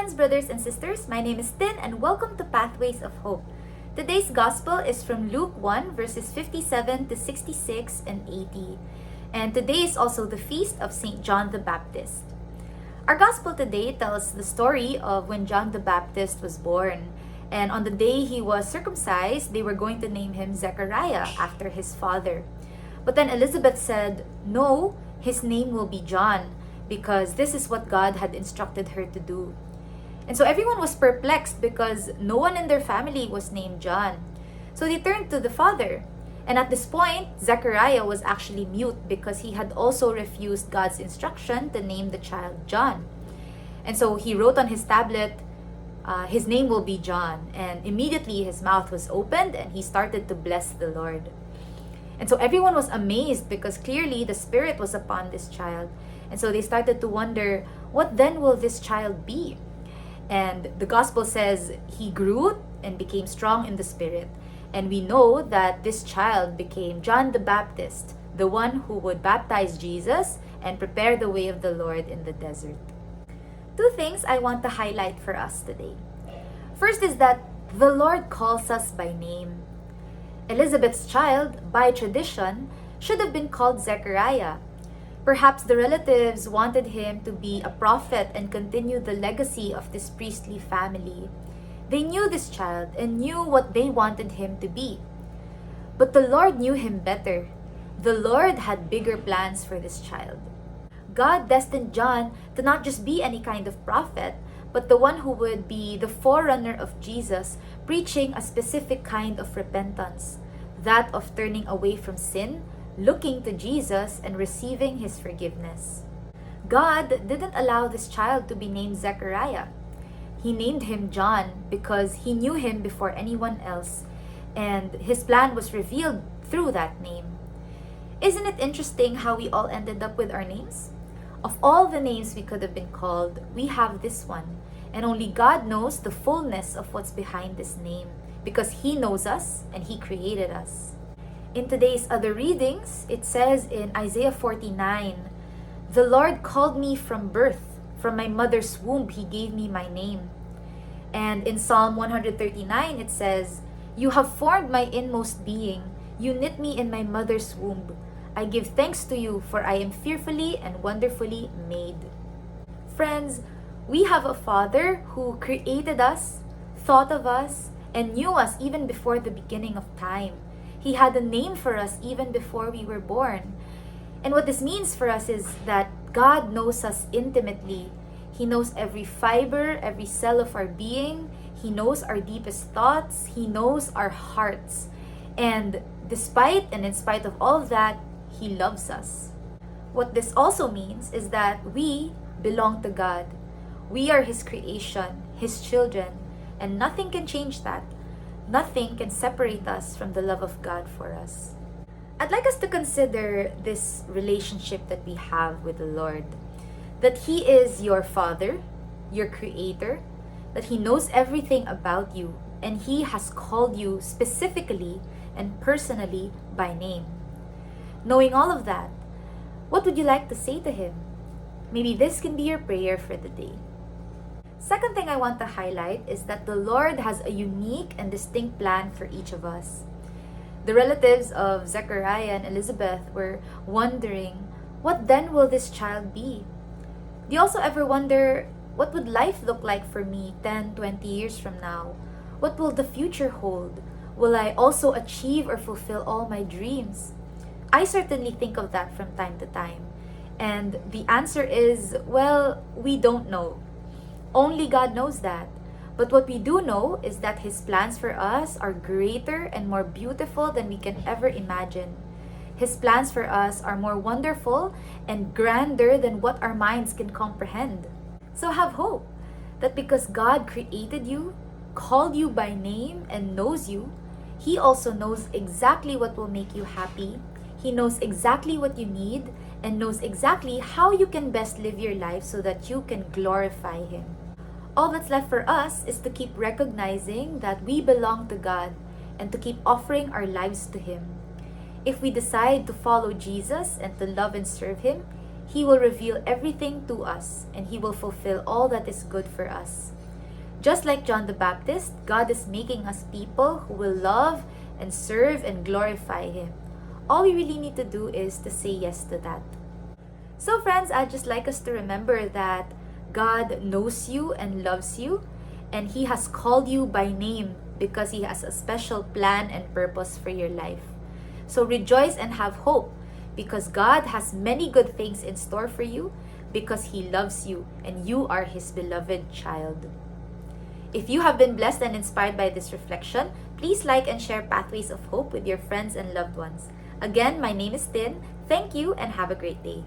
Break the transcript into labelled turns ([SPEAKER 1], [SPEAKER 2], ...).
[SPEAKER 1] friends, brothers, and sisters. My name is Tin and welcome to Pathways of Hope. Today's Gospel is from Luke 1 verses 57 to 66 and 80. And today is also the feast of St. John the Baptist. Our Gospel today tells the story of when John the Baptist was born. And on the day he was circumcised, they were going to name him Zechariah after his father. But then Elizabeth said, no, his name will be John, because this is what God had instructed her to do. And so everyone was perplexed because no one in their family was named John. So they turned to the father. And at this point, Zechariah was actually mute because he had also refused God's instruction to name the child John. And so he wrote on his tablet, his name will be John. And immediately his mouth was opened and he started to bless the Lord. And so everyone was amazed because clearly the Spirit was upon this child. And so they started to wonder, what then will this child be? And the Gospel says he grew and became strong in the Spirit. And we know that this child became John the Baptist, the one who would baptize Jesus and prepare the way of the Lord in the desert. Two things I want to highlight for us today. First is that the Lord calls us by name. Elizabeth's child, by tradition, should have been called Zechariah. Perhaps the relatives wanted him to be a prophet and continue the legacy of this priestly family. They knew this child and knew what they wanted him to be. But the Lord knew him better. The Lord had bigger plans for this child. God destined John to not just be any kind of prophet, but the one who would be the forerunner of Jesus, preaching a specific kind of repentance, that of turning away from sin, looking to Jesus, and receiving his forgiveness. God didn't allow this child to be named Zechariah. He named him John because he knew him before anyone else, and his plan was revealed through that name. Isn't it interesting how we all ended up with our names? Of all the names we could have been called, we have this one, and only God knows the fullness of what's behind this name, because he knows us and he created us. In today's other readings, it says in Isaiah 49, "The Lord called me from birth. From my mother's womb, he gave me my name." And in Psalm 139, it says, "You have formed my inmost being. You knit me in my mother's womb. I give thanks to you, for I am fearfully and wonderfully made." Friends, we have a Father who created us, thought of us, and knew us even before the beginning of time. He had a name for us even before we were born. And what this means for us is that God knows us intimately. He knows every fiber, every cell of our being. He knows our deepest thoughts. He knows our hearts. And despite and in spite of all of that, he loves us. What this also means is that we belong to God. We are his creation, his children, and nothing can change that. Nothing can separate us from the love of God for us. I'd like us to consider this relationship that we have with the Lord. That he is your Father, your Creator, that he knows everything about you, and he has called you specifically and personally by name. Knowing all of that, what would you like to say to him? Maybe this can be your prayer for the day. Second thing I want to highlight is that the Lord has a unique and distinct plan for each of us. The relatives of Zechariah and Elizabeth were wondering, what then will this child be? Do you also ever wonder, what would life look like for me 10, 20 years from now? What will the future hold? Will I also achieve or fulfill all my dreams? I certainly think of that from time to time. And the answer is, well, we don't know. Only God knows that. But what we do know is that his plans for us are greater and more beautiful than we can ever imagine. His plans for us are more wonderful and grander than what our minds can comprehend. So have hope that because God created you, called you by name, and knows you, he also knows exactly what will make you happy. He knows exactly what you need and knows exactly how you can best live your life so that you can glorify him. All that's left for us is to keep recognizing that we belong to God and to keep offering our lives to him. If we decide to follow Jesus and to love and serve him, He will reveal everything to us, and He will fulfill all that is good for us. Just like John the Baptist, God is making us people who will love and serve and glorify Him. All we really need to do is to say yes to that. So friends, I'd just like us to remember that God knows you and loves you, and He has called you by name because He has a special plan and purpose for your life. So rejoice and have hope, because God has many good things in store for you, because He loves you and you are His beloved child. If you have been blessed and inspired by this reflection, please like and share Pathways of Hope with your friends and loved ones. Again, my name is Tin. Thank you and have a great day.